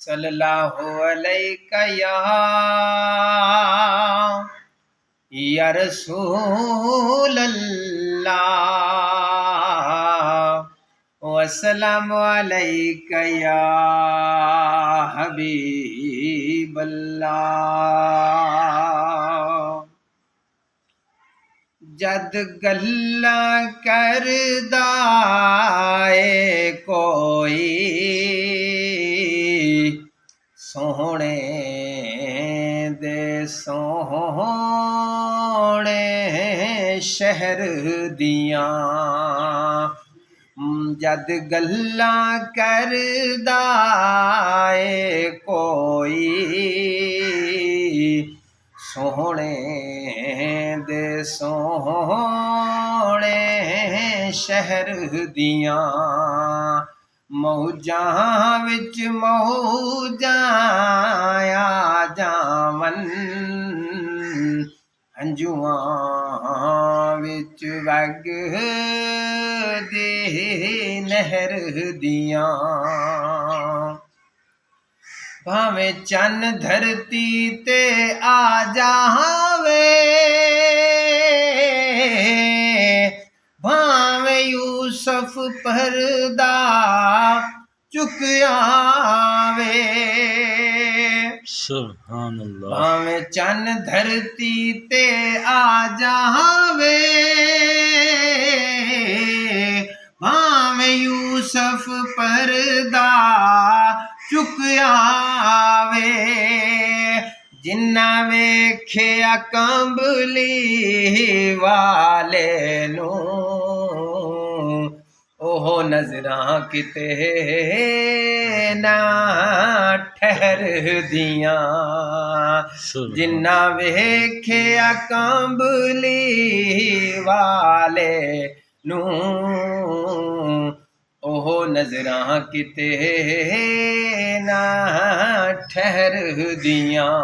सल्लल्लाहु अलैका या रसूल अल्लाह वस्सलामु अलैका या हबीब अल्लाह। जद गल्लां करदा ए कोई सोहणे दे सोहणे शहर दियां, जद गल्लां करदा ए कोई सोहणे दे सोहणे शहर दियां, मौजां विच मौजां आ जावन, हंजुआं विच वगदी नहर दियां। भावें चन धरती ते आ जावे, भावें यूसुफ पर्दा चुक आवे, सुभान अल्लाह। भावें चन धरती ते आ जावे, भावें यूसुफ पर्दा चुक आवे, जिन्ना वेख्या कंबली वाले नूं ओह नजरां किते ना ठहर दियां, जिन्ना वेख्या कंबली वाले नूं ओह नजरां किते ना ठहर दियां।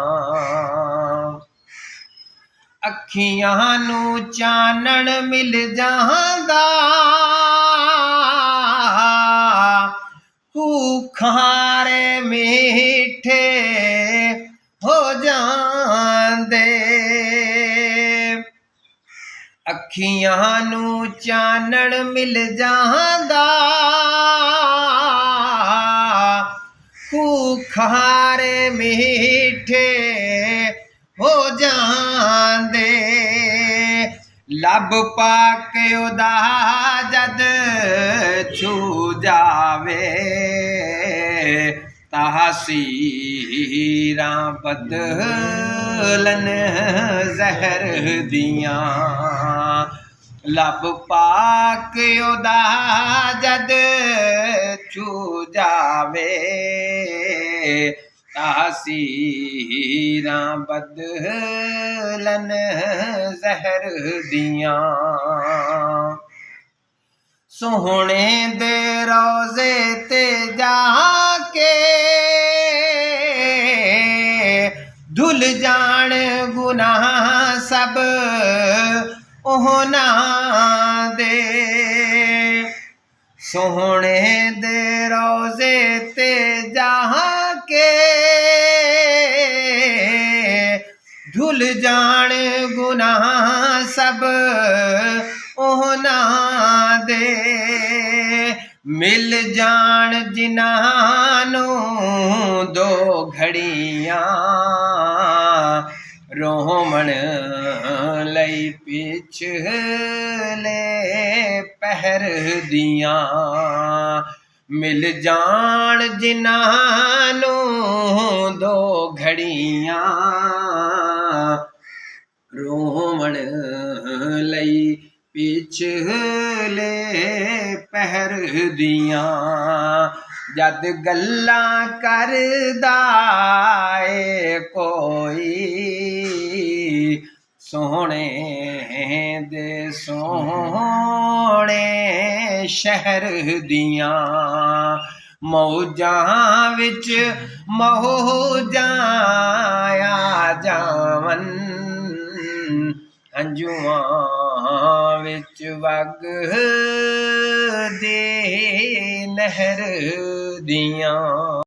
अखियां नूं चानण मिल जांदा, खारे मीठे हो जांदे, अखियां नूं चानण मिल जांदा, खारे मीठे हो जांदे, लब पाक उदा जद छू जावे, तासीरां बदलन जहर दियां, लब पाक उदा जद छू जावे, तासीरां बदलन जहर दियां। सोहणे दे रोज़े ते जाके धुल जान गुनाह सब ओहनां दे, सोहणे दे रोज़े ते जाके धुल जान गुनाह सब ओहनां दे, मिल जान जिन्हां नूं दो घड़ियां रोमण लई पिछले पहर दियां, मिल जान जिन्हां नूं दो घड़ियां रोमण लई पिछले पहर दियां, जद गल्लां करदा ए कोई सोहणे दे सोहणे शहर दियां, मौजां विच मौजां आ जावन, हंजुआं विच वगदी नहर दियां।